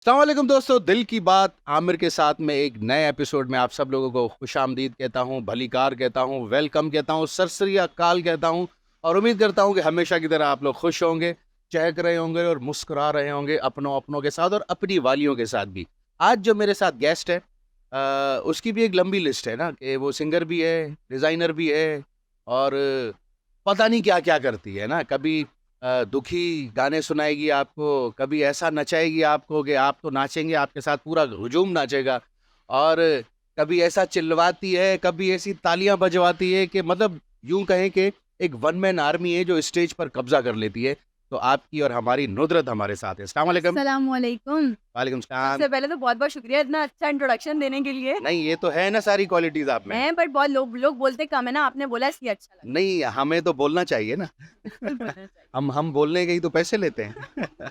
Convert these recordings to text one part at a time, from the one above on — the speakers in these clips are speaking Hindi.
अस्सलाम वालेकुम दोस्तों, दिल की बात आमिर के साथ में एक नए एपिसोड में आप सब लोगों को खुशामदीद कहता हूँ, भलीकार कहता हूँ, वेलकम कहता हूँ, सरसरी अकाल कहता हूँ। और उम्मीद करता हूँ कि हमेशा की तरह आप लोग खुश होंगे, चहक रहे होंगे और मुस्कुरा रहे होंगे अपनों अपनों के साथ और अपनी वालियों के साथ भी। आज जो मेरे साथ गेस्ट है, उसकी भी एक लंबी लिस्ट है ना, कि वो सिंगर भी है, डिज़ाइनर भी है और पता नहीं क्या क्या करती है ना। कभी दुखी गाने सुनाएगी आपको, कभी ऐसा नचाएगी आपको कि आप तो नाचेंगे, आपके साथ पूरा हुजूम नाचेगा। और कभी ऐसा चिल्लाती है, कभी ऐसी तालियां बजवाती है कि मतलब यूं कहें कि एक वन मैन आर्मी है जो स्टेज पर कब्जा कर लेती है। तो आपकी और हमारी नुदरत हमारे साथ है। अस्सलाम वालेकुम। अस्सलामुअलैकुम। वालेकुम सलाम। सबसे पहले तो बहुत-बहुत शुक्रिया इतना अच्छा इंट्रोडक्शन देने के लिए। नहीं, ये तो है ना सारी क्वालिटीज आप में। हैं बट बहुत लोग लोग बोलते कम है ना, आपने बोला इसलिए अच्छा लगा। नहीं, हमें तो बोलना चाहिए ना। बिल्कुल बोलना चाहिए। हम बोलने के ही तो पैसे लेते हैं।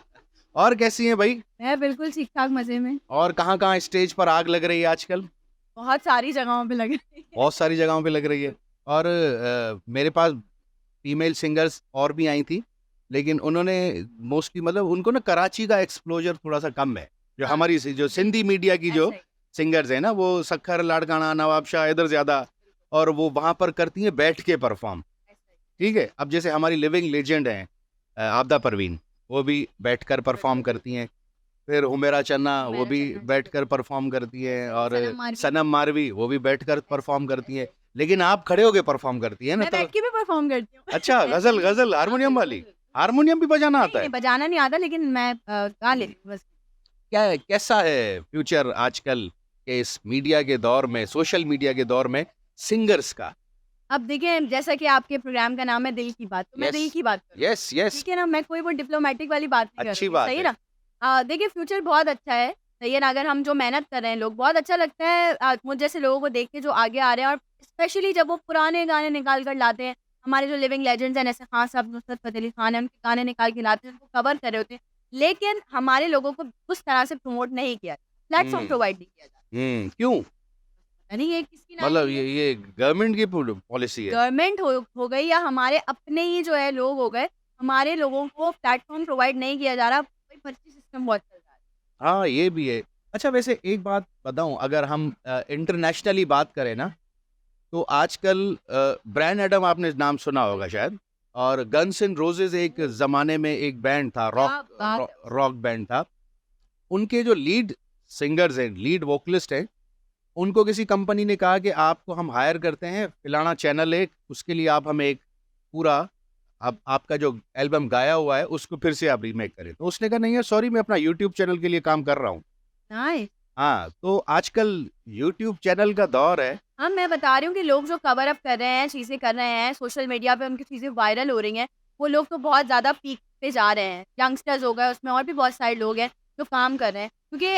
और कैसी हैं भाई? मैं बिल्कुल ठीक-ठाक मज़े में। और कहाँ-कहाँ स्टेज पर आग लग रही है आजकल? बहुत सारी जगहों पे लग रही है। बहुत सारी जगहों पे लग रही है। और मेरे पास फीमेल सिंगर्स और भी आई थी, लेकिन उन्होंने मोस्टली मतलब उनको ना कराची का एक्सपोज़र थोड़ा-सा कम है। जो हाँ, हमारी जो बिल्कुल। सिंधी मीडिया की जो ऐसा ही। सिंगर्स हैं ना, वो सख्खर, लाड़काना, नवाब शाह इधर ज़्यादा। और वो वहाँ पर करती हैं बैठ के परफ़ॉर्म, ऐसा ही। ठीक है? अब जैसे हमारी लिविंग लेजेंड हैं आबिदा परवीन, वो भी बैठकर परफ़ॉर्म बिल्कुल। करती हैं। फिर हुमेरा चन्ना वो हुमैरा भी चन्ना जी, बैठकर परफ़ॉर्म करती हैं। और सनम मारवी। सनम मारवी वो भी बैठकर ऐसे परफ़ॉर्म ही, करती हैं। ऐसे ही। लेकिन आप खड़े होके परफ़ॉर्म करती हैं ना, मैं तो बैठ के भी परफ़ॉर्म करती हूँ। अच्छा, ऐसा गज़ल नहीं है। गज़ल हाँ, हारमोनियम बिल्कुल, वाली? बिल्कुल। हारमोनियम भी बजाना नहीं, आता नहीं है? बजाना नहीं आता लेकिन मैं गा हुँ। लेती हूँ बस। क्या कैसा है फ्यूचर आजकल के इस मीडिया के दौर में, सोशल मीडिया के दौर में सिंगर्स का? अब देखिए, जैसा कि आपके प्रोग्राम का नाम है दिल की बात, तो मैं यस, दिल की बात करूँगी, यस, यस, ठीक है ना? मैं कोई वो डिप्लोमैटिक वाली बात नहीं अच्छी करूँगी, बात सही है है। ना? देखिए फ्यूचर बहुत अच्छा है, सही है ना? अगर हम जो मेहनत कर रहे हैं लोग, बहुत अच्छा लगता है मुझ जैसे लोगों को देख के जो आगे आ रहे हैं और स्पेशली जब वो पुराने गाने निकाल कर लाते हैं, हमारे जो लिविंग लेजेंड्स हैं, जैसे खान साहब, नुसरत फ़तेह अली खान हैं, उनके गाने निकाल के लाते हैं, उनको कवर कर रहे होते हैं। लेकिन हमारे लोगों को उस तरह से प्रमोट नहीं किया, प्लेटफ़ॉर्म हुँ, प्रोवाइड नहीं किया जाता। क्यों? पता नहीं ये किसकी मतलब नाइंसाफ़ी है। ये गवर्नमेंट की पॉलिसी है? गवर्नमेंट हो गई या हमारे अपने ही जो है लोग हो गए, हमारे लोगों को प्लेटफ़ॉर्म प्रोवाइड नहीं किया जा रहा, वही फर्जी सिस्टम बहुत चल रहा है। हाँ, ये भी है। अच्छा, वैसे एक बात बताऊँ, अगर हम इंटरनेशनली बात करें ना, तो आजकल ब्रायन एडम आपने नाम सुना होगा शायद। और गन्स एंड रोज़ेज़ एक ज़माने में एक बैंड था, क्या बात है! रॉक बैंड था। उनके जो लीड सिंगर्स हैं, लीड वोकलिस्ट हैं, उनको किसी कंपनी ने कहा कि आपको हम हायर करते हैं, फलाना चैनल है, उसके लिए आप हमें एक पूरा आप आपका जो एल्बम गाया हुआ है, उसको फिर से आप रीमेक करें। तो उसने कहा, "नहीं यार, सॉरी, मैं अपना यूट्यूब चैनल के लिए काम कर रहा हूँ।" नाइस। हाँ, तो आजकल यूट्यूब चैनल का दौर है। हाँ, मैं बता रही हूँ कि लोग जो कवर अप कर रहे हैं, चीज़ें कर रहे हैं, सोशल मीडिया पे उनकी चीज़ें वायरल हो रही हैं, वो लोग तो बहुत ज़्यादा पीक पे जा रहे हैं। यंगस्टर्स हो गए, उसमें और भी बहुत सारे लोग हैं जो काम कर रहे हैं। क्योंकि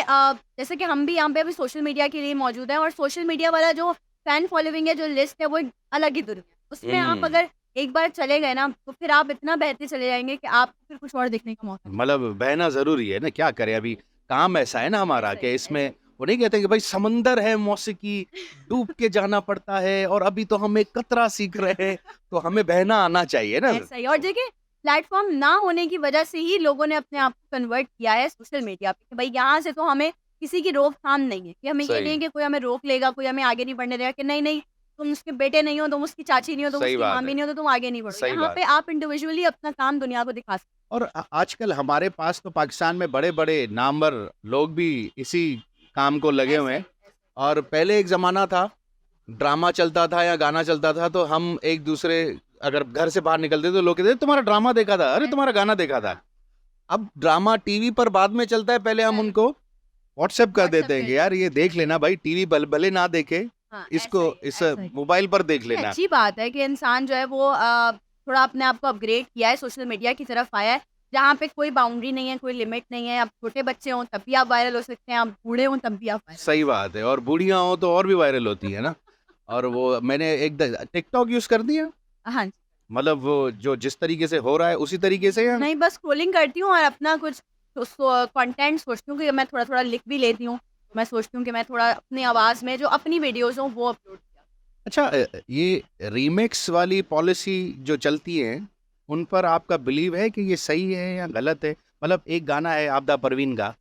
जैसे कि हम भी यहाँ पे अभी सोशल मीडिया के लिए मौजूद हैं और सोशल मीडिया वाला जो फैन फॉलोइंग है, जो लिस्ट है, वो एक अलग ही दुनिया है। उसमें आप हुँ, अगर एक बार चले गए ना, तो फिर आप इतना बहते चले जाएँगे कि आपको फिर कुछ और देखने का मौका नहीं मतलब बहना ज़रूरी है ना, क्या करें अभी। काम ऐसा है ना हमारा ऐसा ही कि है, इसमें ऐसा ही वो नहीं कहते कि भाई समंदर है मौसीकी, डूब के जाना पड़ता है और अभी तो हम एक कतरा सीख रहे हैं, तो हमें बहना आना चाहिए ना। ऐसा ही और देखिए प्लेटफ़ॉर्म ना होने की वजह से ही लोगों ने अपने आप को कन्वर्ट किया है सोशल मीडिया पे कि भई यहाँ से तो हमें किसी की रोक-थाम नहीं है, कि हमें ये नहीं सही, है कि कोई हमें रोक लेगा, कोई हमें आगे नहीं बढ़ने देगा कि नहीं, तुम उसके बेटे नहीं हो, तुम उसकी चाची नहीं हो, तुम सही उसकी बात मामी है, नहीं हो, तो तुम आगे नहीं बढ़ो। सही यहाँ बात पे है। आप इंडिविजुअली अपना काम दुनिया को दिखा सकते और आजकल हमारे पास तो पाकिस्तान में बड़े-बड़े नामवर लोग भी इसी काम को लगे हैं। हुए ऐसा हैं। ही, ऐसा ही। और पहले एक ज़माना था, ड्रामा चलता था या गाना चलता था, तो हम एक-दूसरे अगर घर से बाहर निकलते तो लोग कहते, "तुम्हारा ड्रामा देखा था, अरे! तुम्हारा ऐसा ही। गाना देखा था।" हाँ, अब ड्रामा टीवी पर बाद में चलता है, पहले हम पहले उनको व्हाट्सएप कर व्हाट्सएप देते हैं कर कि यार देते ये हैं। देख लेना भाई, टीवी भले ना देखे, हाँ, इसको ऐसा ही है, इस ऐसा ही है। मोबाइल पर देख ये लेना। अच्छी बात है कि इंसान जो है वो थोड़ा अपने आप को अपग्रेड किया है, सोशल मीडिया की तरफ आया है, जहाँ पे कोई बाउंड्री नहीं है, कोई लिमिट नहीं है। आप छोटे बच्चे हों तब भी आप वायरल हो सकते हैं, आप बूढ़े हों तब भी आप वायरल हो सही बात है। और बूढ़ियाँ हों तो और भी वायरल होती है ना। और वो मैंने एक टिकटॉक यूज़ करती हैं? हाँ जी। मतलब वो जो जिस तरीके से हो रहा है उसी तरीके से, या नहीं बस स्क्रॉलिंग करती हूँ और अपना कुछ कंटेंट सोचती हूँ कि मैं थोड़ा-थोड़ा लिख भी लेती हूँ। मैं सोचती हूँ कि मैं थोड़ा अपनी आवाज़ में जो अपनी वीडियोज़ हों वो अपलोड किया। अच्छा, ये रीमिक्स वाली पॉलिसी जो चलती है, उन पर आपका बिलीव है कि ये सही है या गलत है? मतलब एक गाना है आबिदा परवीन का,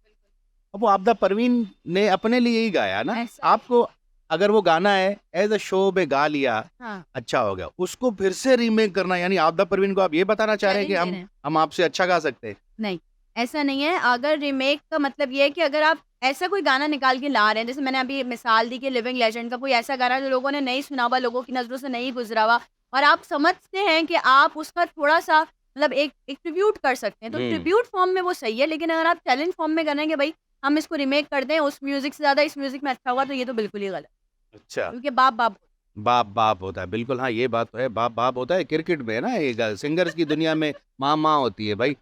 अब वो आपदा परवीन ने अपने लिए ही गाया ना, ऐसा है। आपको अगर वो गाना है एज अ शो में गा लिया, हाँ, अच्छा हो गया, उसको फिर से रीमेक करना, यानी आपदा परवीन को आप ये बताना चाह रहे हैं कि चैलेंज दे रहे हैं। हम आपसे अच्छा गा सकते हैं? नहीं, ऐसा नहीं है। अगर रीमेक का मतलब ये है कि अगर आप ऐसा कोई गाना निकाल के ला रहे हैं, जैसे मैंने अभी मिसाल दी कि लिविंग लेजेंड का कोई ऐसा गाना जो लोगों ने नहीं सुना हुआ, लोगों की नज़रों से नहीं गुज़रा हुआ और आप समझते हैं कि आप उसका थोड़ा-सा मतलब एक एक ट्रिब्यूट कर सकते हैं, तो हम्म। ट्रिब्यूट फ़ॉर्म में वो सही है, लेकिन अगर आप चैलेंज फ़ॉर्म में कर रहे हैं कि भई हम इसको रीमेक कर दें, उस म्यूज़िक से ज़्यादा इस म्यूज़िक में अच्छा होगा, तो ये तो बिल्कुल ही गलत है। अच्छा, क्योंकि बाप-बाप बाप बाप होता है, बिल्कुल, हाँ ये बात तो है, बाप बाप होता है, क्रिकेट में है ना, ये सिंगर्स की दुनिया में माँ माँ होती है भाई।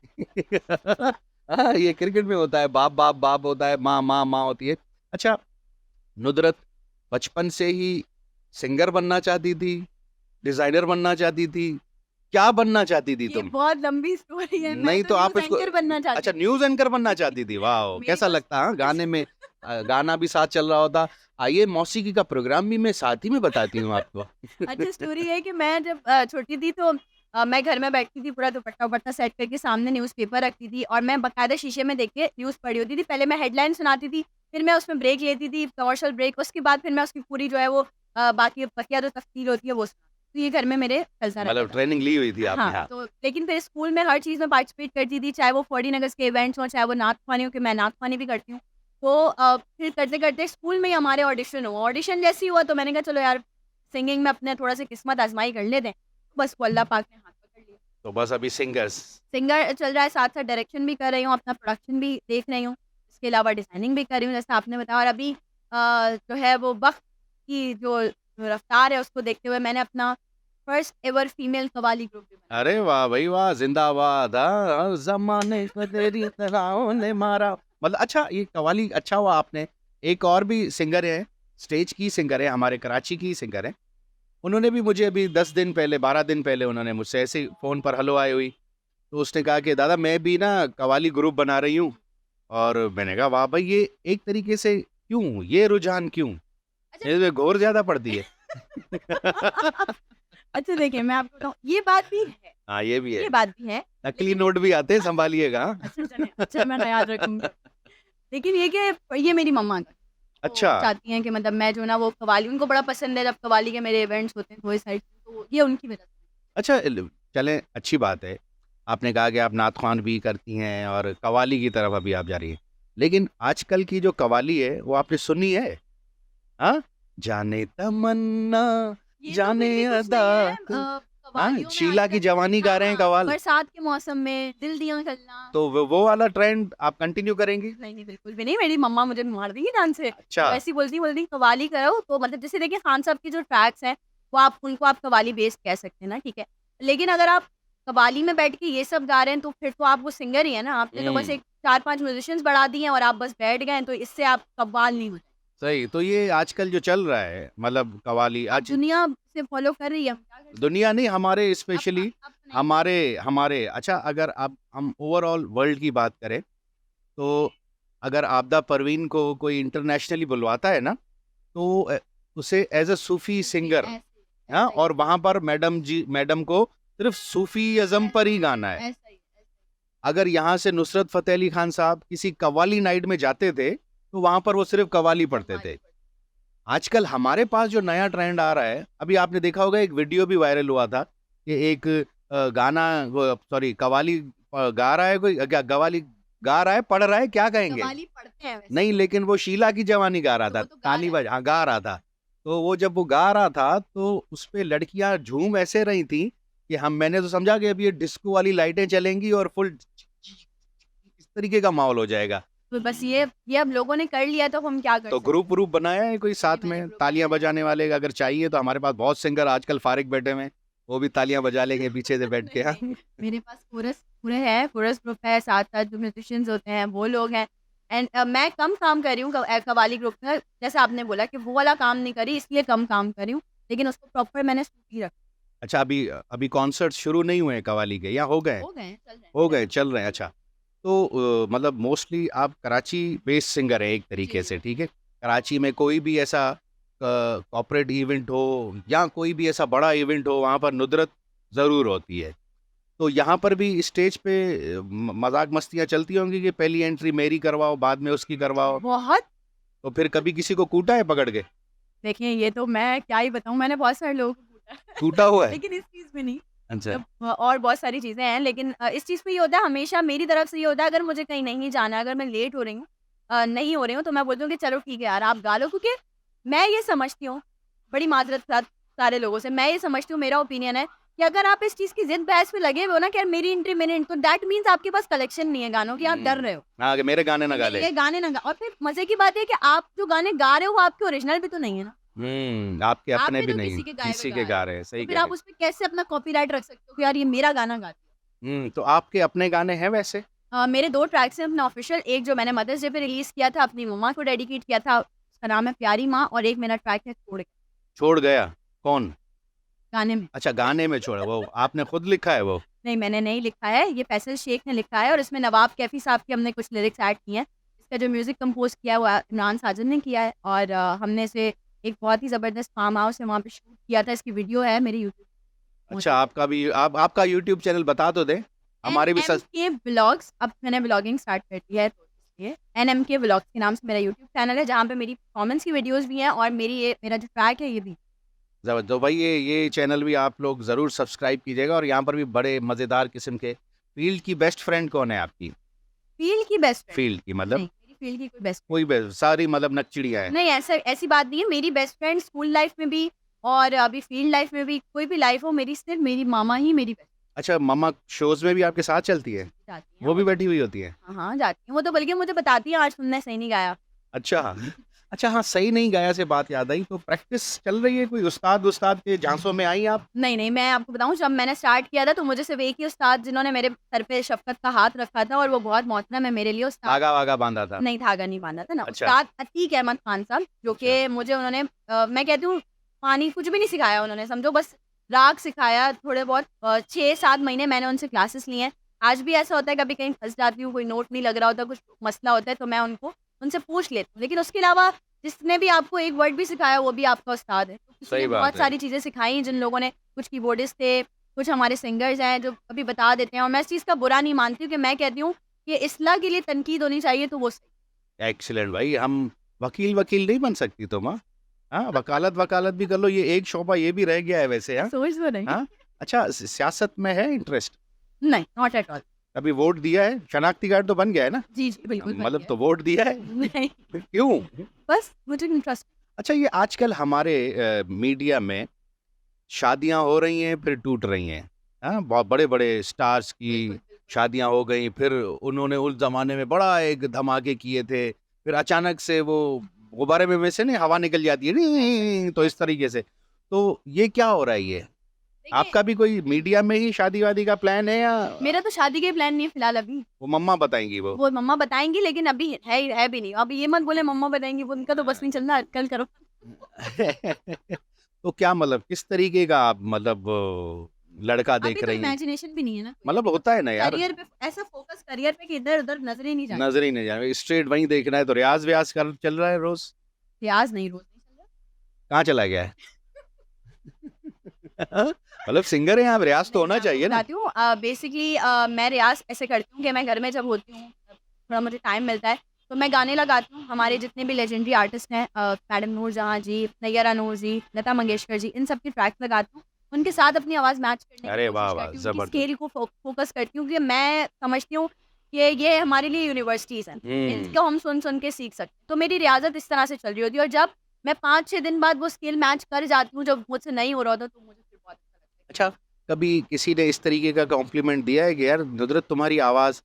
हाँ, ये क्रिकेट में होता है, बाप बाप बाप होता है, माँ माँ माँ होती है। अच्छा, नुदरत बचपन से ही सिंगर बनना चाहती थी, डिजाइनर बनना चाहती थी, क्या बनना चाहती थी ये तुम? बहुत लंबी स्टोरी है, मैं नहीं तो तो आप न्यूज़ इसको, एंकर बनना अच्छा चाहती थी। न्यूज़ एंकर बनना चाहती थी, वाह! मेरे कैसा पास लगता, हाँ, गाने में गाना भी साथ चल रहा होता। आइए मौसीकी का प्रोग्राम भी मैं साथ ही में बताती हूँ आपको। अच्छा स्टोरी है कि मैं जब छोटी थी तो मैं घर में बैठती थी पूरा दुपट्टा-वुपट्टा सेट करके सामने न्यूज़पेपर रखती थी और मैं बाकायदा शीशे में देख के न्यूज़ पढ़ी होती थी। पहले मैं हेडलाइन सुनाती थी, फिर मैं उसमें ब्रेक लेती थी, कमर्शियल ब्रेक, उसके बाद फिर मैं उसकी पूरी जो है वो बाकी बकिया जो तफ़सील होती है वो सुनाती। तो ये घर में मेरे चलता रहता मतलब था। ट्रेनिंग ली हुई थी आपने, हाँ, हाँ। तो लेकिन फिर स्कूल में हर चीज़ में पार्टिसिपेट करती थी, चाहे वो 14 अगस्त के इवेंट्स हों, चाहे वो नात ख़वानी हो, कि मैं नात ख़वानी भी करती हूँ। तो फिर करते-करते स्कूल में ही हमारे ऑडिशन हुआ। ऑडिशन जैसे ही हुआ तो मैंने कहा चलो यार सिंगिंग में अपने थोड़ा-सा किस्मत आज़माई कर लेते हैं। बस वो अल्लाह पाक ने हाथ पकड़ लिया। तो बस अभी सिंगर्स। सिंगर चल रहा है, साथ-साथ डायरेक्शन भी कर रही हूँ, अपना प्रोडक्शन भी देख रही हूँ। इसके अलावा डिज़ाइनिंग भी कर रही हूँ, जैसा आपने बताया और अभी जो है वो वक़्त की जो रफ़्तार है उसको देखते हुए मैंने अपना first ever female qawwali group भी बनाया। अरे वाह भाई वाह! ज़िंदाबाद, हाँ, ज़माने को तेरी तरह ने मारा। मतलब अच्छा, ये कव्वाली अच्छा हुआ आपने, एक और भी सिंगर है, स्टेज की सिंगर है, हमारे कराची की सिंगर है। उन्होंने भी मुझे अभी 10 दिन पहले, 12 दिन पहले उन्होंने मुझसे ऐसे ही फ़ोन पर हेलो आई हुई। तो उसने कहा कि दादा मैं भी ना कव्वाली ग्रुप बना रही हूँ। और मैंने कहा वाह भाई, ये एक तरीके से क्यों? ये रुझान क्यों? अच्छा इसमें घोर ज़्यादा पड़ती है। अच्छा देखिए मैं आपको बताऊँ ये बात भी है, हाँ, ये भी ये है। बात भी है। नकली लेकिन नोट भी आते हैं, सँभालिएगा हाँ। अच्छा चलें अच्छा मैं याद रखूँगी। लेकिन ये कि ये मेरी मम्मा का तो अच्छा, वो चाहती हैं कि मतलब मैं जो है ना वो कव्वाली उनको बड़ा पसंद है जब कव्वाली के मेरे इवेंट्स होते हैं, वो सारी चीज़ें, तो ये उनकी वजह से। अच्छा चलें, अच्छी बात है। आपने कहा कि आप नात ख़्वान भी करती हैं और कव्वाली की तरफ अभी आप जा रही हैं। लेकिन आजकल की जो कव्वाली है, वो आपने सुनी है? हाँ? जाने तमन्ना, ये तो जाने फिर भी कुछ नहीं है अदा हाँ, कव्वालियों में शीला की आजकल जवानी गा रहे हैं हाँ, कव्वाल। बरसात के मौसम में दिल दिया गल्ला तो वो वाला ट्रेंड आप कंटिन्यू करेंगी? नहीं, नहीं, बिल्कुल भी नहीं, मेरी मम्मा मुझे मार देंगी डांस से। अच्छा। वो ऐसी बोलती कव्वाली करो तो मतलब जैसे देखिए खान साहब के जो ट्रैक्स हैं, वो आप उनको आप कव्वाली बेस्ड कह सकते हैं ना, ठीक है। लेकिन अगर आप कव्वाली में बैठ के ये सब गा रहे हैं तो फिर तो आप वो सिंगर ही है ना, आपने तो बस हुँ। एक 4-5 म्यूज़िशियन्स बढ़ा दिए हैं और आप बस बैठ गए हैं, तो इससे आप कव्वाल नहीं हो जाएँगे। सही, तो ये आजकल जो चल रहा है, मतलब कव्वाली अब आज दुनिया से फॉलो कर रही है, हम क्या कर सकते हैं? दुनिया नहीं, हमारे अब स्पेशली अब तो नहीं हमारे हमारे अच्छा, अगर आप हम ओवरऑल वर्ल्ड की बात करें, तो अगर आपदा परवीन को कोई इंटरनेशनली बुलवाता है ना, तो उसे as a Sufi Sufi singer, ऐसे हाँ, ऐसा ही और वहाँ पर मैडम को सिर्फ़ सूफ़ीइज़्म पर ही गाना है। ऐसा ही ऐसा ही। अगर यहाँ से नुसरत फ़तेह अली खान साहब किसी कव्वाली नाइट में जाते थे, तो वहाँ पर वो सिर्फ़ कव्वाली पढ़ते थे। कव्वाली पढ़ आजकल हमारे पास जो नया ट्रेंड आ रहा है, अभी आपने देखा होगा, एक वीडियो भी वायरल हुआ था कि एक गाना, वो सॉरी कव्वाली गा रहा है कोई, क्या कव्वाली गा रहा है, पढ़ रहा है, क्या कहेंगे? कव्वाली पढ़ते हैं वैसे नहीं, तो। लेकिन वो शीला की जवानी गा रहा तो था, वो तो गा ताली रहा है। बज हाँ, गा रहा था। तो वो जब वो गा रहा था, तो उसपे लड़कियाँ झूम ऐसे रही थीं कि मैंने तो समझा कि अब ये डिस्को वाली लाइटें चलेंगी और फुल इस तरीके का माहौल हो जाएगा। तो बस ये अब लोगों ने कर लिया तो हम क्या कर तो सकते ग्रुप हैं? व्रुप बनाया है कोई जी, साथ मैंने में? ग्रुप तालियाँ बनाया है। बजाने वाले अगर चाहिए तो हमारे पास बहुत सिंगर आजकल फारिग बैठे हुए हैं, वो भी तालियाँ बजा लेंगे पीछे से बैठ के, नहीं, हाँ। नहीं, मेरे पास कोरस पूरे है, कोरस ग्रुप है, साथ-साथ जो म्यूजिशियंस होते हैं वो लोग हैं एंड मैं कम काम कर रही हूँ कव्वाली ग्रुप में, जैसे आपने बोला कि वो वाला काम नहीं कर रही इसलिए कम काम कर रही हूँ, लेकिन उसको प्रॉपर मैंने सूफी रखा अच्छा, अभी अभी कॉन्सर्ट शुरू नहीं हुए हैं कव्वाली के, या हो गए? हो गए हैं, चल रहे हैं, हो चल गए, रहे चल रहे हैं, अच्छा। तो मतलब मोस्टली आप कराची बेस्ड सिंगर हैं एक हैं। तरीके जी, से, ठीक है? कराची में कोई भी ऐसा कॉर्पोरेट इवेंट हो या कोई भी ऐसा बड़ा इवेंट हो, वहाँ पर नुदरत ज़रूर होती है। तो यहाँ पर भी स्टेज पे मजाक मस्तियाँ चलती होंगी कि पहली एंट्री मेरी करवाओ, बाद में उसकी करवाओ। बहुत। तो फिर कभी किसी को कूटा है पकड़ के? देखिए ये तो मैं क्या ही बताऊँ, मैंने बहुत सारे लोगों को कूटा है कूटा हुआ है? लेकिन इस चीज़ में नहीं। अच्छा। और बहुत सारी चीज़ें हैं, लेकिन इस चीज़ पे ये होता है, हमेशा मेरी तरफ से ये होता है, अगर मुझे कहीं नहीं जाना है, अगर मैं लेट हो रही हूँ, नहीं हो रही हूँ, तो मैं बोलती हूँ कि चलो ठीक है यार, आप गा लो, क्योंकि मैं ये समझती हूँ, बड़ी माज़रत के साथ सारे लोगों से, मैं ये समझती हूँ, मेरा ओपिनियन है कि अगर आप इस चीज़ की ज़िद बहस पे लगे हुए हो ना कि यार मेरी एंट्री मेरी एंट्री, तो दैट मीन्स आपके पास कलेक्शन नहीं है गानों की, आप डर रहे हो। हाँ, कि मेरे गाने ना गा ले। ये गाने ना गा, और फिर मज़े की बात ये है कि आप जो गाने गा रहे हो वो आपके ओरिजिनल भी तो नहीं है ना। आपके आप अपने भी भी तो नहीं, किसी के गाए हुए किसी गा के रहे गा हो। रहे हैं, तो सही फिर कह आप रहे उसपे कैसे अपना कॉपीराइट रख सकते हो कि यार ये मेरा गाना गाती है। हैं। तो आपके अपने गाने हैं वैसे? मेरे 2 ट्रैक्स हैं अपने ऑफ़िशियल, एक जो मैंने मदर्स डे पे रिलीज़ किया था, अपनी मम्मा को डेडिकेट किया था, उसका नाम है प्यारी माँ, और एक मेरा ट्रैक है छोड़ के, छोड़ गया? कौन? गाने में। अच्छा, गाने में छोड़ा, वो आपने खुद लिखा है वो? नहीं, मैंने नहीं लिखा है, ये फैसल शेख ने लिखा है, और इसमें नवाब कैफ़ी साहब के हमने कुछ लिरिक्स ऐड किए हैं। इसका जो म्यूज़िक कंपोज़ किया है वो इमरान साजन ने किया है, और हमने इसे एक बहुत ही ज़बरदस्त फार्म हाउस है वहाँ पे शूट किया था। इसकी वीडियो है मेरे यूट्यूब पे अच्छा, मौजूद। आपका भी आपका यूट्यूब चैनल बता तो दें, हमारे भी सस एनएमके व्लॉग्स, अब मैंने व्लॉगिंग स्टार्ट कर दी है, तो इसलिए एनएमके व्लॉग्स के नाम से मेरा यूट्यूब चैनल है, जहाँ पे मेरी परफॉर्मेंस की वीडियोज़ भी हैं, और मेरा जो ट्रैक है ये भी। ज़बरदस्त। तो भाई ये चैनल भी आप लोग ज़रूर सब्सक्राइब कीजिएगा, और यहाँ पर भी बड़े मज़ेदार किस्म के। फ़ील्ड की बेस्ट फ्रेंड कौन है आपकी? फ़ील्ड की बेस्ट फ्रेंड? फ़ील्ड की मतलब नहीं, मेरी फ़ील्ड की कोई बेस्ट कोई बे सारी मतलब नकचिड़ियाँ हैं? नहीं, ऐसा ऐसी बात नहीं है, मेरी बेस्ट फ्रेंड स्कूल लाइफ़ में भी और अभी फ़ील्ड लाइफ़ में भी, कोई भी लाइफ़ हो, मेरी सिर्फ़ मेरी मामा ही मेरी बेस्ट अच्छा, मम्मा शोज़ में भी आपके साथ चलती है? जाती हैं वो भी वो। बैठी हुई होती हैं? हाँ, हाँ, जाती हैं। वो तो बल्कि मुझे बताती है आज तुमने सही नहीं गाया। अच्छा। अच्छा, हाँ, सही नहीं गाया से बात याद आई, तो प्रैक्टिस चल रही है, कोई उस्ताद के झांसों में आई आप? नहीं, नहीं, मैं आपको बताऊँ, जब मैंने स्टार्ट किया था तो मुझे सिर्फ़ एक ही उस्ताद जिन्होंने मेरे सर पे शफ़क़त का हाथ रखा था, और वो बहुत मोहतरम है मेरे लिए, उस्ताद धागा-वागा बाँधा था? नहीं, धागा नहीं बाँधा था ना, अच्छा, उस्ताद अतीक अहमद खान साहब, जो अच्छा। कि मुझे उन्होंने मैं कहती हूँ पानी कुछ भी नहीं सिखाया उन्होंने, समझो बस राग सिखाया थोड़े बहुत, 6-7 महीने मैंने उनसे क्लासेस ली हैं। आज भी ऐसा होता है, कभी कहीं फँस जाती हूँ, कोई नोट नहीं लग रहा होता, कुछ मसला होता है, तो मैं उनसे पूछ लेती हूँ। लेकिन उसके अलावा जिसने भी आपको एक वर्ड भी सिखाया वो भी आपका उस्ताद है। तो किसी सही ने बहुत बात है। सारी चीज़ें सिखाई, जिन लोगों ने, कुछ कीबोर्डिस्ट थे, कुछ हमारे सिंगर्स हैं जो अभी बता देते हैं, और मैं इस चीज़ का बुरा नहीं मानती हूँ, कि मैं कहती हूँ कि इस्लाह के लिए तनकीद होनी चाहिए तो वो सही। एक्सीलेंट भाई, हम वकील नहीं बन सकती तुम, हाँ? हाँ, वकालत भी कर लो, ये एक शोबा ये भी रह गया है वैसे, हाँ? सोच तो नहीं। हाँ? अच्छा, सियासत में है इंटरेस्ट? नहीं, नॉट एट ऑल। कभी वोट दिया है? शनाख्ती कार्ड तो बन गया है ना? जी, जी, बिल्कुल बन मतलब गया तो वोट दिया है? है। नहीं, क्यों? बस मुझे इंटरेस्ट। अच्छा, ये आजकल हमारे मीडिया में शादियां हो रही हैं फिर टूट रही हैं, हाँ? बहुत बड़े-बड़े स्टार्स की बिल्कुल, बिल्कुल। शादियां हो गई, फिर उन्होंने उस ज़माने में बड़ा एक धमाके किए थे, फिर अचानक से वो गुब्बारे में से नहीं हवा निकल जाती है, नी तो इस तरीके से। तो ये क्या हो रहा है ये? देखिए, आपका भी कोई मीडिया में ही शादी-वादी का प्लान है, या मेरा तो शादी के प्लान नहीं है फिलहाल अभी। वो मम्मा बताएँगी वो? वो मम्मा बताएँगी, लेकिन अभी है भी नहीं। अब ये मत बोले मम्मा बताएँगी, वो उनका तो बस नहीं चल रहा, कल करो। तो क्या मतलब किस तरीके का आप मतलब लड़का अभी देख तो रही हैं? इमेजिनेशन भी नहीं है ना कोई। मतलब होता है ना यार, करियर पे ऐसा फोकस, करियर पे कि इधर-उधर नज़रें नहीं जाती। नज़र ही नहीं जा रही, स्ट्रेट वहीं देखना है, तो रियाज़-व्याज़ कर चल रहा है रोज़? रियाज़ नहीं, रोज़ नहीं चल कहाँ चला गया है? रहा। मतलब सिंगर हैं आप, रियाज़ तो नहीं, होना मैं आपको चाहिए ना? बताती हूँ, बेसिकली मैं रियाज़ ऐसे करती हूँ कि मैं घर में जब होती हूँ, थोड़ा मुझे टाइम मिलता है, तो मैं गाने लगाती हूँ। हमारे जितने भी लेजेंडरी आर्टिस्ट हैं, मैडम नूरजहाँ जी, नैयरा नूर जी, लता मंगेशकर जी, इन सब के ट्रैक्स लगाती हूँ। उनके साथ अपनी आवाज़ मैच करने की अरे वाह, कोशिश वाह! करती हूँ, उनकी ज़बरदस्त। स्केल को फ़ोकस करती हूँ, क्योंकि मैं समझती हूँ कि ये हमारे लिए यूनिवर्सिटीज़ हैं, हुँ, इनको हम सुन-सुन के सीख सकते हैं। तो मेरी रियाज़त इस तरह से चल रही होती है, और जब मैं 5-6 दिन बाद वो स्केल मैच कर जाती हूँ, जब मुझसे नहीं हो रहा होता, तो मुझे फिर बहुत अच्छा लगता है कि अच्छा, कभी किसी ने इस तरीके का कॉम्प्लीमेंट दिया है कि यार नुसरत तुम्हारी आवाज़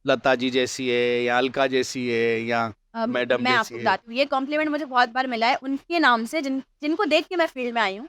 लता जी जैसी है, या अलका जैसी है, या मैडम मैं जैसी आपको है? बताती हूँ, ये कॉम्प्लीमेंट मुझे बहुत बार मिला है उनके नाम से, जिनको देख के मैं फ़ील्ड में आई हूँ।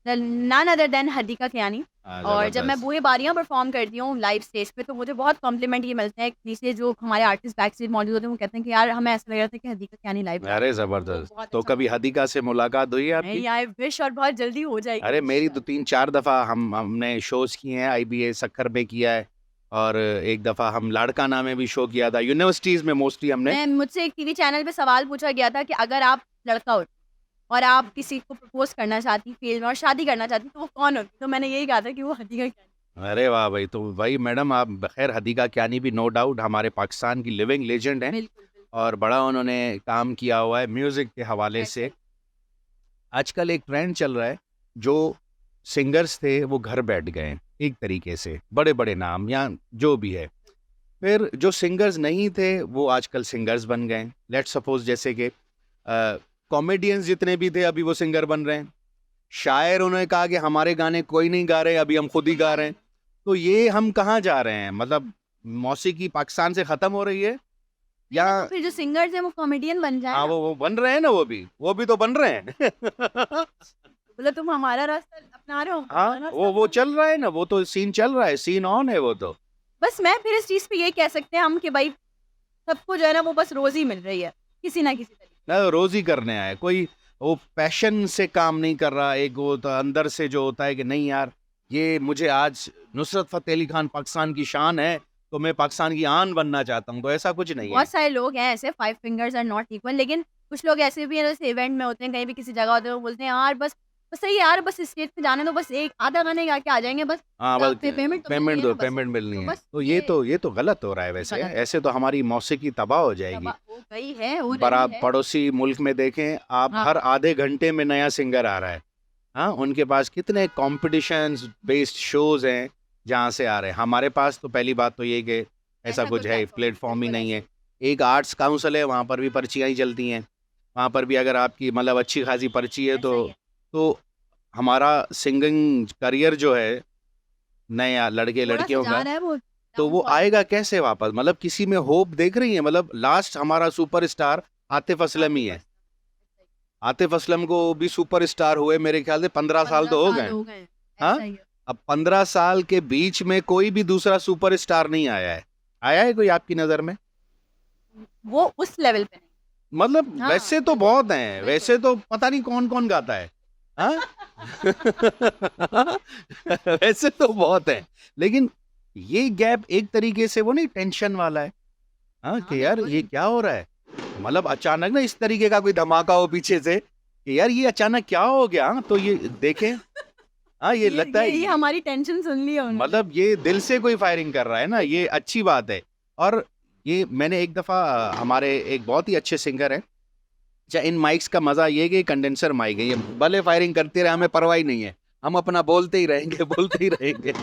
None other than Hadiqa Kiani. हाँ, और जब मैं ज़बरदस्त। बूहे बारियाँ परफ़ॉर्म करती हूँ लाइव स्टेज पे, तो मुझे बहुत कॉम्प्लीमेंट ये मिलते हैं, नीचे जो हमारे आर्टिस्ट बैक स्टेज मौजूद होते हैं, वो कहते हैं कि यार हमें ऐसा लग रहा था कि हदीका कियानी लाइव गा रही अरे है। तो वो ज़बरदस्त! बहुत तो अच्छा कभी फील हदीका से मुलाकात हुई है आपकी? नहीं, आई विश, और बहुत जल्दी हो जाएगी अरे मेरी तो इंशाल्लाह। 3-4 दफ़ा हमने शोज़ किए हैं, आईबीए सक्खर में किया है, और एक दफ़ा हम लाड़काना में भी शो किया था, यूनिवर्सिटीज़ में मोस्टली हमने। मुझसे एक टीवी चैनल पे सवाल पूछा गया था कि अगर आप लड़का होते और आप किसी को प्रपोज़ करना चाहती फील्ड में और शादी करना चाहती, तो वो कौन होती? तो मैंने यही कहा था कि वो हदीका कियानी। अरे वाह भाई, तो भाई मैडम आप खैर हदीका कियानी भी नो डाउट हमारे पाकिस्तान की लिविंग लेजेंड हैं बिल्कुल, बिल्कुल। और बड़ा उन्होंने काम किया हुआ है म्यूजिक के हवाले ऐसा से। ही। आजकल एक ट्रेंड चल रहा है, जो सिंगर्स थे वो घर बैठ गए हैं एक तरीके से, बड़े बड़े नाम या जो भी है। फिर जो सिंगर्स नहीं थे वो आजकल सिंगर्स बन गए। लेट्स सपोज जैसे कि कॉमेडियंस जितने भी थे अभी वो सिंगर बन रहे हैं। शायर उन्होंने कहा कि हमारे गाने कोई नहीं गा रहे, अभी हम खुद ही गा रहे हैं। तो ये हम कहाँ जा रहे हैं? मतलब मौसीकी पाकिस्तान से ख़त्म हो रही है या? नहीं, तो फिर जो सिंगर्स हैं वो कॉमेडियन बन जाए हाँ, ना। वो बन रहे हैं ना, वो भी तो बन रहे हैं। बोला तुम हमारा रास्ता अपना रहे हो, हाँ, हमारा रास्ता वो अपनाओ। चल रहा है ना, वो तो सीन चल रहा है, सीन ऑन है वो तो। बस मैं फिर इस चीज़ पे ये कह सकते हैं हम कि भाई सबको जो है ना वो बस रोज़ी मिल रही है, किसी ना किसी तरीके ना रोज ही करने आए, कोई वो पैशन से काम नहीं कर रहा। एक वो तो अंदर से जो होता है कि नहीं यार, ये मुझे आज नुसरत फतेह अली खान पाकिस्तान की शान है, तो मैं पाकिस्तान की आन बनना चाहता हूँ, तो ऐसा कुछ से। नहीं है। बहुत सारे लोग हैं ऐसे, 5 फिंगर्स आर नॉट इक्वल, लेकिन कुछ लोग ऐसे भी हैं जैसे इवेंट में होते हैं, कहीं भी किसी जगह होते हैं, वो बोलते हैं यार बस बस सही है यार, बस स्टेज पे जाने दो, बस एक आधा गाने गा के आ जाएँगे बस, हाँ, बस पेमेंट तो मिलनी पेमेंट है दो, ना बस। पेमेंट मिलनी तो है। बस तो ये तो गलत हो रहा है वैसे। गलत है। ऐसे तो हमारी मौसीकी तबाह हो जाएगी। तबाह हो गई है, हो बड़ा रही है। पड़ोसी मुल्क में देखें आप, हाँ, हर आधे घंटे में नया सिंगर आ रहा है। हाँ, उनके पास कितने कॉम्पिटिशन्स बेस्ड शोज हैं जहाँ से आ रहे हैं। हमारे पास तो पहली बात तो ये कि ऐसा कुछ है, प्लेटफॉर्म ही बिल्कुल नहीं ऐसा है। ही। एक आर्ट्स काउंसिल है, वहाँ पर भी पर्चियाँ ही चलती हैं। वहाँ पर भी अगर आपकी मतलब अच्छी खासी पर्ची है ऐसा ही है। तो हमारा सिंगिंग करियर जो है नया लड़के थोड़ा-सा लड़कियों जा का, रहा है वो तो वो डाउनफॉल की आएगा कैसे वापस? मतलब किसी में होप देख रही है? मतलब लास्ट हमारा सुपरस्टार आतिफ असलम ही है। आतिफ असलम को भी सुपरस्टार हुए मेरे ख्याल से 15 साल 15 तो हो साल गए। हो गए। हाँ, ऐसा ही है। अब 15 साल के बीच में कोई भी दूसरा सुपरस्टार नहीं आया है। आया है कोई आपकी नज़र में? वो उस लेवल पे नहीं। मतलब हाँ, वैसे तो बिल्कुल, बहुत हैं, बिल्कुल। वैसे तो पता नहीं कौन-कौन गाता है। हाँ? वैसे तो बहुत हैं, लेकिन ये गैप एक तरीके से वो नहीं टेंशन वाला है। हाँ, हाँ, कि यार ये बिल्कुल। क्या हो रहा है? मतलब अचानक ना इस तरीके का कोई धमाका हो पीछे से कि यार ये अचानक क्या हो गया? हाँ, तो ये देखें। हाँ, ये लगता है ये हमारी टेंशन सुन ली है उन्होंने। मतलब ये दिल से कोई फायरिंग कर रहा है ना, ये अच्छी बात है। और ये मैंने एक दफ़ा हमारे एक बहुत ही अच्छे सिंगर हैं, अच्छा इन माइक्स का मज़ा ये है कि कंडेंसर माइक है, ये भले फायरिंग करते रहे, हमें परवाह ही नहीं है, हम अपना बोलते ही रहेंगे, बोलते ही रहेंगे।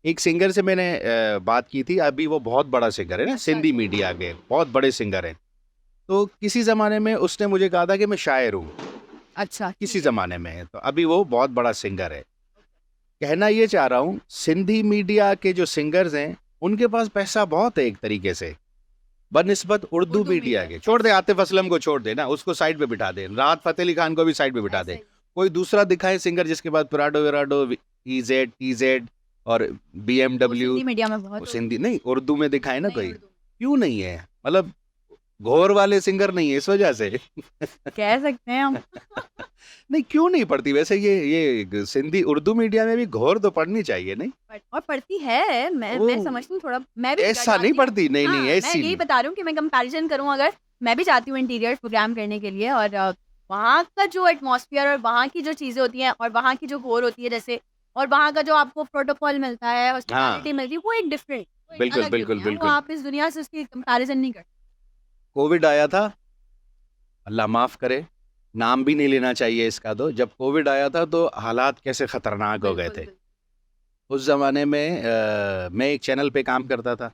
एक सिंगर से मैंने बात की थी, अभी वो बहुत बड़ा सिंगर है ना, अच्छा, सिंधी मीडिया के बहुत बड़े सिंगर हैं। तो किसी ज़माने में उसने मुझे कहा था कि मैं शायर हूँ, अच्छा, किसी ज़माने में, तो अभी वो बहुत बड़ा सिंगर है। कहना ये चाह रहा हूँ, सिंधी मीडिया के जो सिंगर्स हैं, उनके पास पैसा बहुत है एक तरीके से, बनिस्बत उर्दू उर्दू मीडिया मीडिया के। छोड़ दे, आतिफ असलम को छोड़ दे ना, उसको साइड पे बिठा दे, राहत फ़तेह अली खान को भी साइड पे बिठा ऐसा दे। ही। कोई दूसरा दिखाए सिंगर जिसके पास प्राडो विराडो, ईजेड टीजेड और वो बीएमडब्ल्यू। सिंधी मीडिया में बहुत वो होगी। सिंधी नहीं, उर्दू में दिखाए ना नहीं, कोई। उर्दू क्यों नहीं है? मतलब घोर वाले सिंगर नहीं है इस वजह से। कह सकते हैं हम। नहीं, क्यों नहीं पढ़ती वैसे ये सिंधी उर्दू मीडिया में भी घोर तो पढ़नी चाहिए नहीं? और पढ़ती है, मैं ओ, समझती हूँ थोड़ा, मैं भी ऐसा नहीं चाहती हूँ। पढ़ती, नहीं नहीं हाँ, मैं ऐसी यही नहीं। बता रही हूँ कि मैं कंपैरिज़न करूँ अगर, मैं भी चाहती हूँ इंटीरियर प्रोग्राम करने के लिए, और वहाँ का जो एटमॉस्फेयर और वहाँ की जो चीज़ें होती हैं और वहाँ की जो घोर होती है जैसे, और वहाँ का जो आपको प्रोटोकॉल मिलता है, हाँ, हॉस्पिटैलिटी मिलती है, वो एक डिफरेंट, वो एक बिल्कुल अलग बिल्कुल दुनिया है, वो बिल्कुल। आप इस दुनिया से उसकी कंपैरिज़न नहीं कर सकते। कोविड आया था, अल्लाह माफ़ करे, नाम भी नहीं लेना चाहिए इसका, तो जब कोविड आया था तो हालात कैसे ख़तरनाक हो गए बिल्कुल, थे। बिल्कुल। उस ज़माने में मैं एक चैनल पे काम करता था,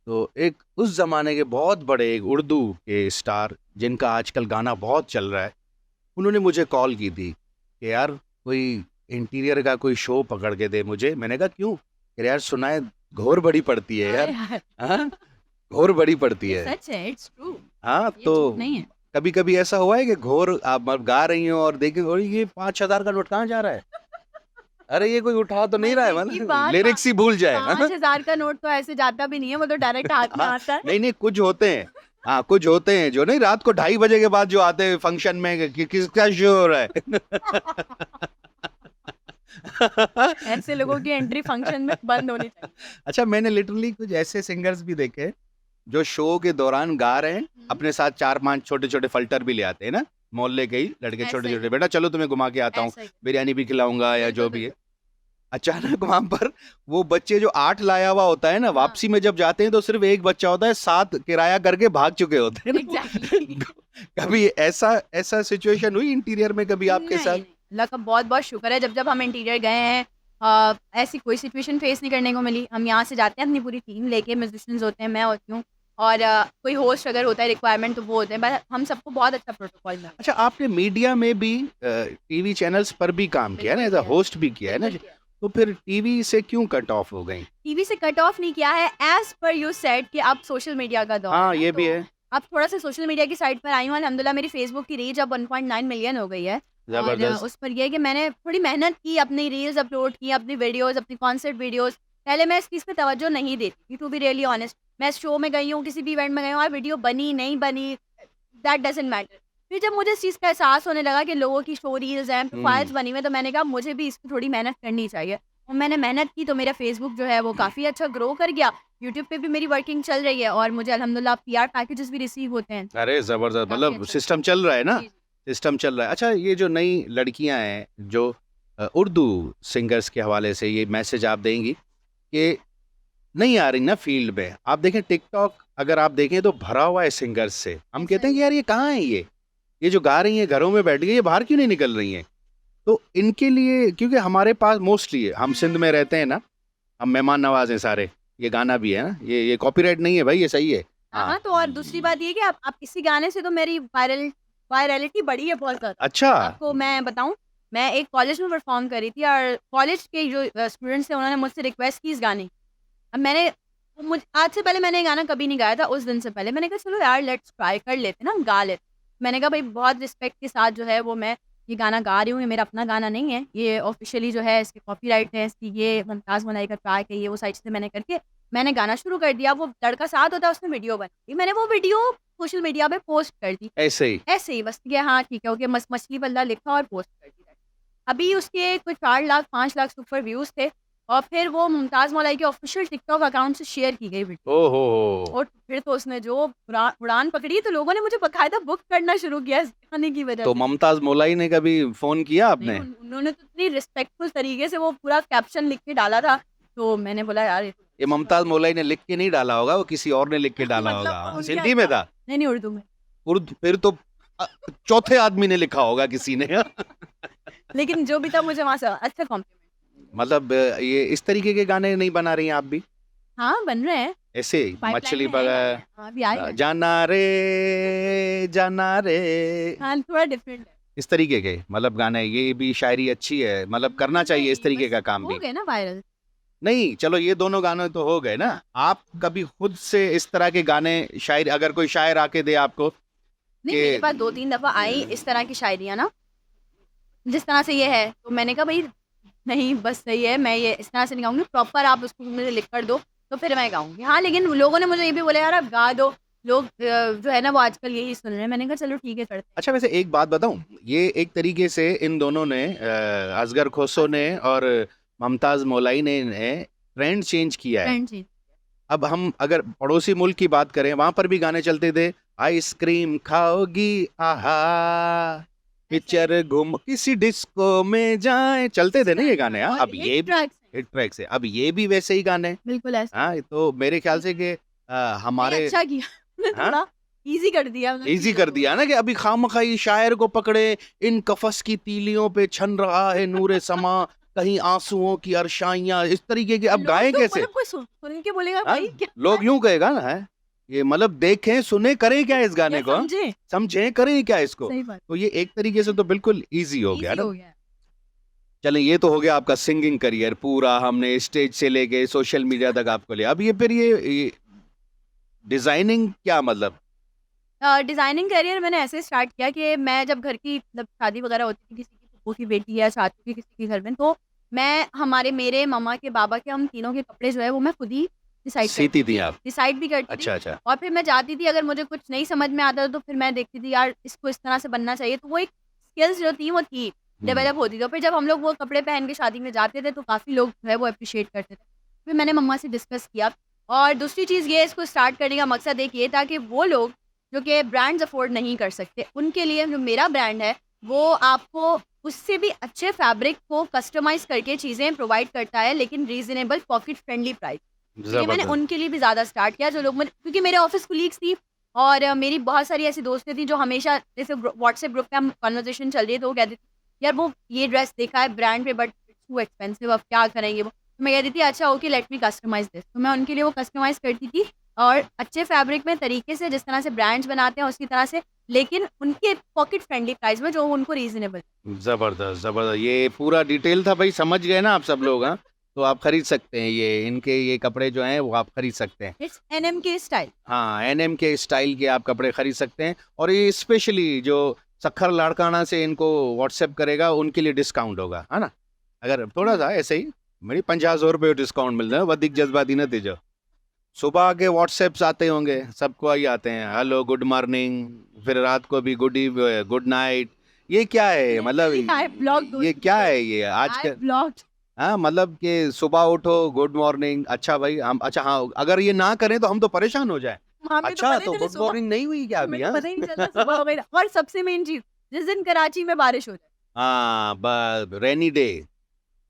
तो एक उस ज़माने के बहुत बड़े एक उर्दू के स्टार जिनका आजकल गाना बहुत चल रहा है, उन्होंने मुझे कॉल की थी कि यार कोई इंटीरियर का कोई शो पकड़ के दे मुझे। मैंने कहा क्यों? कह रहे यार सुना है घोर बड़ी पड़ती है हाँ यार। यार, हाँ, घोर बड़ी पड़ती ये है। सच है, इट्स ट्रू, हाँ, ये तो झूठ नहीं है। कभी-कभी ऐसा हुआ है कि घोर आप गा रही हो और देखें और ये 5,000 का नोट कहाँ जा रहा है? अरे ये कोई उठा तो नहीं रहा है, मज़े की मतलब बात, लिरिक्स ही भूल जाए। हाँ? 5,000 का नोट तो ऐसे जाता भी नहीं है, वो तो डायरेक्ट हाथ में हाँ, आता है। नहीं, नहीं कुछ होते हैं। हाँ, कुछ होते हैं जो नहीं रात को 2:30 बजे के बाद जो आते हैं फंक्शन में कि किसका शो हो रहा है। ऐसे लोगों की एंट्री फंक्शन में बंद होनी चाहिए। अच्छा, मैंने लिटरली कुछ ऐसे सिंगर्स भी देखे जो शो के दौरान गा रहे हैं, अपने साथ 4-5 छोटे-छोटे फ़िल्टर भी ले आते हैं ना, मोहल्ले के ही लड़के ऐसा ही छोटे-छोटे, है, बेटा चलो तुम्हें घुमा के आता हूँ, ऐसा ही है। बिरयानी भी खिलाऊँगा या बिल्कुल, जो भी है। बिल्कुल। अचानक वहां पर वो बच्चे जो 8 लाया हुआ होता है ना, वापसी में जब जाते हैं तो सिर्फ एक बच्चा होता है, 7 किराया करके भाग चुके होते हैं ना। एग्जैक्टली। कभी ऐसा ऐसा सिचुएशन हुई इंटीरियर में कभी आपके नहीं, साथ? नहीं, अल्लाह का बहुत-बहुत शुक्र है जब हम इंटीरियर गए हैं ऐसी कोई सिचुएशन फेस नहीं करने को मिली। हम यहाँ से जाते हैं अपनी पूरी टीम लेके, म्यूजिशियंस होते हैं, मैं होती हूँ और कोई होस्ट अगर होता है रिक्वायरमेंट तो वो होते हैं, बट हम सबको बहुत अच्छा प्रोटोकॉल मिला। अच्छा, आपने मीडिया में भी टीवी चैनल्स पर भी काम किया है ना, एज अ बिल्कुल किया है, होस्ट भी किया है ना, बिल्कुल किया है। तो फिर टीवी से क्यों कट ऑफ हो गई? टीवी से कट ऑफ नहीं किया है, एज़ पर यू सेड कि अब सोशल मीडिया का दौर है हाँ, ना, ये भी तो है। अब थोड़ा-सा सोशल मीडिया की साइड पर आई हूँ। अल्हम्दुलिल्लाह मेरी फेसबुक की रीच अब 1.9 मिलियन हो गई है और जबरदस्त। उस पर ये है कि मैंने थोड़ी मेहनत की, अपनी रील्स अपलोड की, अपनी वीडियोज़, अपनी कॉन्सर्ट वीडियोज़। पहले मैं इस चीज़ पे तवज्जो नहीं देती थी, टू बी रियली ऑनेस्ट। मैं शो में गई हूँ, किसी भी इवेंट में गई हूँ और वीडियो बनी, नहीं बनी, दैट डज़न्ट मैटर। फिर जब मुझे इस चीज़ का एहसास होने लगा कि लोगों की स्टोरीज़ हैं, प्रोफाइल्स हुँ। बनी हुई हैं, तो मैंने कहा मुझे भी इस पे थोड़ी मेहनत करनी चाहिए। और मैंने मेहनत की तो मेरा फेसबुक जो है वो काफ़ी अच्छा ग्रो कर गया। यूट्यूब पे भी मेरी वर्किंग चल रही है और मुझे अल्हम्दुलिल्लाह पीआर पैकेजेस भी रिसीव होते हैं। अरे ज़बरदस्त! काफ़ी मतलब अच्छा सिस्टम चल रहा है ना? जी, जी। सिस्टम चल रहा है। अच्छा, ये जो नई लड़कियाँ हैं जो उर्दू सिंगर्स के हवाले से ये मैसेज आप देंगी कि नहीं आ रही ना फ़ील्ड में। आप देखें टिकटॉक अगर आप देखें तो भरा हुआ है सिंगर्स से। हम कहते हैं कि यार ये कहाँ है ये? ये जो गा रही हैं घरों में बैठ के, ये बाहर क्यों नहीं निकल रही हैं? तो इनके लिए, क्योंकि हमारे पास मोस्टली हम सिंध में रहते हैं ना, हम मेहमान नवाज़ हैं सारे। ये गाना भी है ना, ये कॉपीराइट नहीं है भाई, ये सही है। हाँ, हाँ। हाँ, तो और दूसरी बात ये है कि आप इसी गाने से तो मेरी वायरैलिटी बढ़ी है बहुत ज़्यादा। अच्छा। आपको मैं बताऊँ, मैं एक कॉलेज में परफ़ॉर्म कर रही थी और कॉलेज के जो स्टूडेंट्स थे उन्होंने मुझसे रिक्वेस्ट की इस गाने की। अब मैंने मुझ आज से पहले मैंने ये गाना कभी नहीं गाया था, उस दिन से पहले मैंने कहा चलो यार लेट्स ट्राई कर लेते हैं ना, गा लेते। मैंने कहा भाई बहुत रिस्पेक्ट के साथ जो है वो मैं ये गाना गा रही हूँ, ये मेरा अपना गाना नहीं है, ये ऑफ़िशियली जो है इसके कॉपीराइट है, इसकी ये मुमताज़ मलाइका का ट्रैक है, ये वो साइड से मैंने करके मैंने गाना शुरू कर दिया। वो लड़का साथ होता है उसने वीडियो बनाई। मैंने वो वीडियो सोशल मीडिया पे पोस्ट कर दी। ऐसे ही। ऐसे ही बस ये हाँ ठीक है, ओके मछली बल्ला लिखा और पोस्ट कर दी। अभी उसके कुछ 4 लाख 5 लाख सुपर व्यूज़ थे और फिर वो मुमताज़ मौलाई के ऑफ़िशियल टिकटॉक अकाउंट से शेयर की गई वीडियो ओह हो हो! और फिर तो उसने जो उड़ान पकड़ी तो लोगों ने मुझे बाकायदा बुक करना शुरू किया इस गाने की वजह तो से। मुमताज़ मौलाई ने कभी फ़ोन किया नहीं आपने? उन्होंने तो इतनी रिस्पेक्टफुल तरीके से वो पूरा कैप्शन लिख के डाला था, तो मैंने बोला यार ये तो ये मुमताज़ मौलाई ने लिख के नहीं डाला होगा, वो किसी और ने लिख के डाला मतलब होगा। उनके सिंधी में था? नहीं, नहीं उर्दू में। फिर तो चौथे आदमी ने लिखा होगा किसी ने। लेकिन जो भी था मुझे वहाँ से अच्छा कॉम्प्लीमेंट। मतलब ये इस तरीके के गाने नहीं बना रही हैं आप भी? हाँ, बन रहे हैं। ऐसे पाइपलाइन मछली में पर है गाने। हाँ, अभी आएगा। जाना रे। हाँ, थोड़ा डिफरेंट है। इस तरीके के मतलब गाने, ये भी शायरी अच्छी है, मतलब करना चाहिए इस नहीं, तरीके बस का काम हो भी। गए ना वायरल। नहीं, चलो ये दोनों गाने तो हो गए ना। आप कभी खुद से इस तरह के गाने, शायरी, अगर कोई शायर आके दे आपको नहीं, कि मेरे पास 2-3 दफ़ा आई इस तरह की शायरियाँ ना, जिस तरह से ये है, तो मैंने कहा भई नहीं बस सही है, मैं ये इस तरह से नहीं गाऊँगी, प्रॉपर आप उसको मुझे लिख कर दो, तो फिर मैं गाऊँगी। हाँ, लेकिन लोगों ने मुझे ये भी बोला यार आप गा दो, लोग जो है ना वो आजकल यही सुन रहे हैं। मैंने कहा चलो ठीक है करते हैं। अच्छा, वैसे एक बात बताऊं, ये एक तरीके से इन दोनों ने, असगर खोसो ने और मुमताज़ मौलाई ने ट्रेंड चेंज किया है। फ्रेंड जी। अब हम अगर पड़ोसी मुल्क की बात करें, वहां पर भी गाने चलते थे, आइसक्रीम खाओगी आहा, पिक्चर घूम किसी डिस्को में जाए, चलते थे ना ये गाने। हाँ, और अब हिट ये ट्रैक्स हैं। हिट ट्रैक से, अब ये भी वैसे ही गाने हैं। बिल्कुल ऐसा। हाँ, तो मेरे ख्याल से कि नहीं हमारे अच्छा किया उन्होंने हाँ थोड़ा ईज़ी कर दिया मतलब इजी चीज़ों कर को। दिया ना, कि अभी खामखाई शायर को पकड़े, इन कफस की तीलियों पे छन रहा है नूरे समा, कहीं आंसुओं की अरशाइयां, इस तरीके के। अब लोग गाएं तो कैसे? मतलब कोई सुन के बोलेगा हाँ? भाई क्या लोग यूं कहेगा ना, है ये, मतलब देखें सुने करें क्या इस या गाने को, हाँ? समझे? समझें करें क्या इसको। सही बात। तो ये एक तरीके से तो बिल्कुल इजी हो गया ईज़ी ना। हो गया है। चलें, ये तो हो गया आपका सिंगिंग करियर पूरा, हमने स्टेज से लेके सोशल मीडिया तक आपको लिया। अब ये फिर ये डिजाइनिंग क्या मतलब? डिज़ाइनिंग करियर मैंने ऐसे स्टार्ट किया कि मैं जब घर की मतलब शादी वगैरह होती थी किसी की फूफू की बेटी या चाचू की किसी के घर में, तो मैं मेरे मम्मा के बाबा के हम तीनों के कपड़े जो है वो मैं खुद ही सीती थी आप? डिसाइड भी करती थी। अच्छा अच्छा। और फिर मैं जाती थी, अगर मुझे कुछ नहीं समझ में आता था तो फिर मैं देखती थी यार इसको इस तरह से बनना चाहिए, तो वो एक स्किल्स जो थी वो थी डेवलप होती थी। और फिर जब हम लोग वो कपड़े पहन के शादी में जाते थे तो काफ़ी लोग जो है वो अप्रिशिएट करते थे। फिर मैंने मम्मा से डिस्कस किया और दूसरी चीज़ ये, इसको स्टार्ट करने का मकसद एक ये था कि वो लोग जो कि ब्रांड्स अफोर्ड नहीं कर सकते, उनके लिए जो मेरा ब्रांड है वो आपको उससे भी अच्छे फैब्रिक को कस्टमाइज़ करके चीज़ें प्रोवाइड करता है, लेकिन रीज़नेबल पॉकेट फ्रेंडली प्राइस। इसलिए मैंने ज़बरदस्त। उनके लिए भी ज़्यादा स्टार्ट किया, जो लोग मेरे, क्योंकि मेरे ऑफ़िस कोलीग्स थी और मेरी बहुत सारी ऐसी दोस्तें थी जो हमेशा, जैसे व्हाट्सएप ग्रुप पे हम कन्वर्सेशन चल रही है तो वो कहती थी, "यार वो ये ड्रेस देखा है ब्रांड पे बट इट्स टू एक्सपेंसिव, अब क्या करेंगे वो?" तो मैं कहती थी, "अच्छा okay, let me customize this." तो मैं उनके लिए वो कस्टमाइज़ करती थी और अच्छे फैब्रिक में तरीके से, जिस तरह से ब्रांड्स बनाते हैं उसी तरह से, लेकिन उनके पॉकेट फ्रेंडली प्राइस में जो उनको रीज़नेबल। ज़बरदस्त, ज़बरदस्त। ये पूरा डिटेल था भाई, समझ गए ना आप सब लोग, हाँ? तो आप खरीद सकते हैं ये, इनके ये कपड़े जो हैं वो आप खरीद सकते हैं। It's NMK style. हाँ, एनएम के स्टाइल के आप कपड़े खरीद सकते हैं और ये स्पेशली जो सक्खर लाड़काना से इनको व्हाट्सएप करेगा उनके लिए डिस्काउंट होगा, है ना? अगर थोड़ा-सा ऐसे ही मेरी ₹50 डिस्काउंट मिल रहा है, वधिक जज़्बाती न थिजो। सुबह के व्हाट्सएप्स आते होंगे, सबको ही आते हैं, हेलो, गुड मॉर्निंग, फिर रात को भी गुड नाइट। ये क्या है? मतलब आई ब्लॉक दोस्त ये क्या है ये? आज आई के ब्लॉक्ड। हाँ, मतलब कि सुबह उठो, गुड मॉर्निंग, अच्छा भाई हम अच्छा हाँ, अगर ये ना करें तो हम तो परेशान हो जाएँ। हमें तो अच्छा, पता ही तो नहीं चला गुड सुबह, मॉर्निंग नहीं हुई क्या हमें अभी, तो हाँ? पता ही नहीं चलता सुबह हो गई। और सबसे मेन चीज़, जिस दिन कराची में बारिश हो जाए, हाँ, रेनी डे,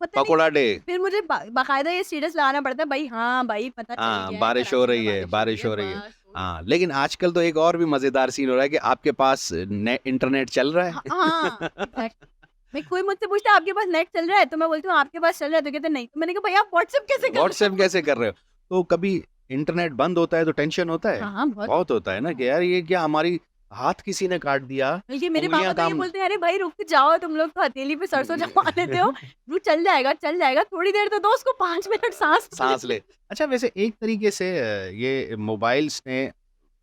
पता नहीं, पकोड़ा डे। फिर मुझे बाकायदा ये स्टेटस लगाना पड़ता है, भाई हाँ भाई पता चल हाँ, गया है बारिश हो कराची में रही है, बारिश हो रही बारिश है, हो रही है। बस हो गया। हाँ, लेकिन आजकल तो एक और भी मज़ेदार सीन हो रहा है कि आपके पास इंटरनेट चल रहा है? हाँ, एग्ज़ैक्टली। मैं, कोई मुझसे पूछता है आपके पास नेट चल रहा है? तो मैं बोलती हूँ आपके पास चल रहा है? तो कहते हैं नहीं। तो मैंने कहा भाई आप व्हाट्सएप कैसे कर रहे व्हाट्सएप हो? कैसे कर रहे हो? तो कभी इंटरनेट बंद होता है तो टेंशन होता है? हाँ, हाँ, बहुत। बहुत होता है ना कि यार ये क्या हमारी हाथ किसी ने काट दिया, बल्कि मेरे पापा उँगलियाँ तो ये काम बोलते हैं, "अरे भाई रुक जाओ, तुम लोग तो हथेली पे सरसों जमा लेते हो। रुक, चल जाएगा, थोड़ी देर तो दो उसको, 5 मिनट साँस तो साँस ले।" ले। अच्छा वैसे एक तरीके से ये मोबाइल्स ने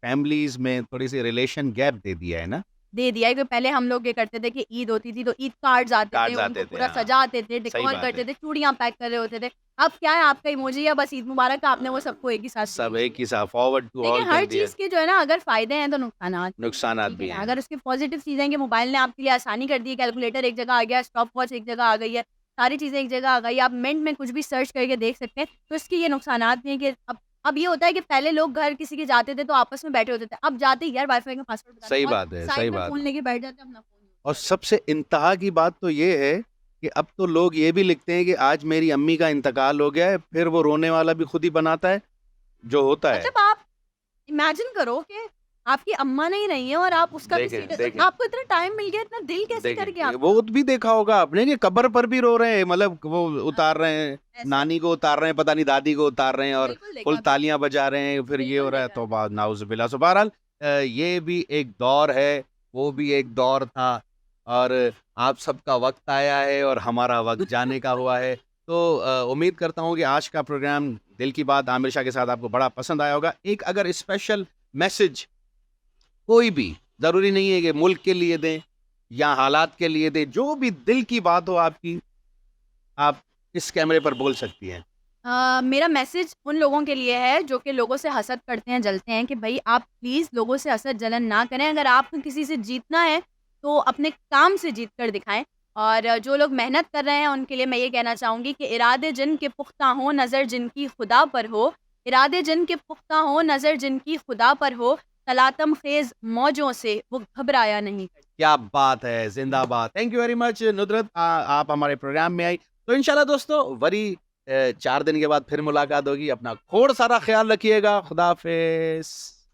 फैमिलीज़ में थोड़ी-सी रिलेशन गैप दे दिया है ना? दे दिया है कि पहले हम लोग ये करते थे कि ईद होती थी तो ईद कार्ड्स आते थे, कार्ड्स उनको आते थे, पूरा हाँ। सजाते थे, सही डेकोर बात है। करते थे, चूड़ियाँ पैक कर रहे होते थे। अब क्या है, आपका इमोजी या बस ईद मुबारक, आपने वो सबको एक ही साथ सब भेज एक दिया। ही साथ फॉरवर्ड टू ऑल लेकिन कर हर दिया। चीज़ के जो है ना, अगर फ़ायदे हैं तो नुकसानात भी हैं, नुकसानात ठीक है भी ना? हैं। अगर उसके पॉज़िटिव चीज़ें हैं कि मोबाइल ने आपके लिए आसानी कर दी है, कैलकुलेटर एक जगह आ गया, स्टॉप वॉच एक जगह आ गई है, सारी चीज़ें एक जगह आ गई है, आप मिनट में कुछ भी सर्च करके देख सकते हैं। तो इसके ये नुकसानात भी हैं कि अब ये होता है कि पहले लोग घर किसी के जाते थे तो आपस में बैठे होते थे। अब जाते ही यार वाईफ़ाई का पासवर्ड बता सही दो और बात है, सही साइड में बात फ़ोन है। लेके बैठ जाते हैं, अपना फ़ोन यूज़ और करते हैं। सबसे इंतहा की बात तो ये है कि अब तो लोग ये भी लिखते हैं कि आज मेरी अम्मी का इंतकाल हो गया है, फिर वो रोने वाला भी खुद ही बनाता है, जो होता है। मतलब आप इमेजिन करो कि आपकी अम्मा नहीं रही हैं और आप उसका भी देखें, स्टेटस, देखें। आपको इतना टाइम मिल गया, इतना दिल कैसे कर गया देखें, आपका? वो भी देखा होगा आपने कि कब्र पर भी रो रहे हैं, मतलब वो हाँ, उतार रहे हैं, ऐसा नानी को उतार रहे हैं, पता नहीं दादी को उतार रहे हैं और बिल्कुल फुल देखा, तालियां बजा रहे हैं, फिर ये हो बिल्कुल रहा है, देखा। तौबा नाउज़ुबिल्लाह। सो बहरहाल ये भी एक दौर है, वो भी एक दौर था और आप सबका वक्त आया है और हमारा वक्त जाने का हुआ है। तो उम्मीद करता हूँ कि आज का प्रोग्राम दिल की बात आमिर शाह के साथ आपको बड़ा पसंद आया होगा। एक अगर स्पेशल मैसेज कोई भी, ज़रूरी नहीं है कि मुल्क के लिए दें या हालात के लिए दें, जो भी दिल की बात हो आपकी, आप इस कैमरे पर बोल सकती हैं। मेरा मैसेज उन लोगों के लिए है जो कि लोगों से हसद करते हैं, जलते हैं, कि भई आप प्लीज़ लोगों से हसद जलन ना करें। अगर आपको किसी से जीतना है, तो अपने काम से जीत कर दिखाएँ। और जो लोग मेहनत कर रहे हैं, उनके लिए मैं ये कहना चाहूँगी कि इरादे जिनके पुख्ता हों, नज़र जिनकी खुदा पर हो, इरादे जिनके पुख्ता हों, नज़र जिनकी खुदा पर हो, तलातम ख़ेज़ मौजों से वो घबराया नहीं करते। क्या बात है! ज़िंदाबाद। थैंक यू वेरी मच नुदरत, आप हमारे प्रोग्राम में आई। तो इंशाल्लाह दोस्तों वरी 4 दिन के बाद फिर मुलाकात होगी। अपना खूब सारा ख़्याल रखिएगा। खुदा हाफ़िज़।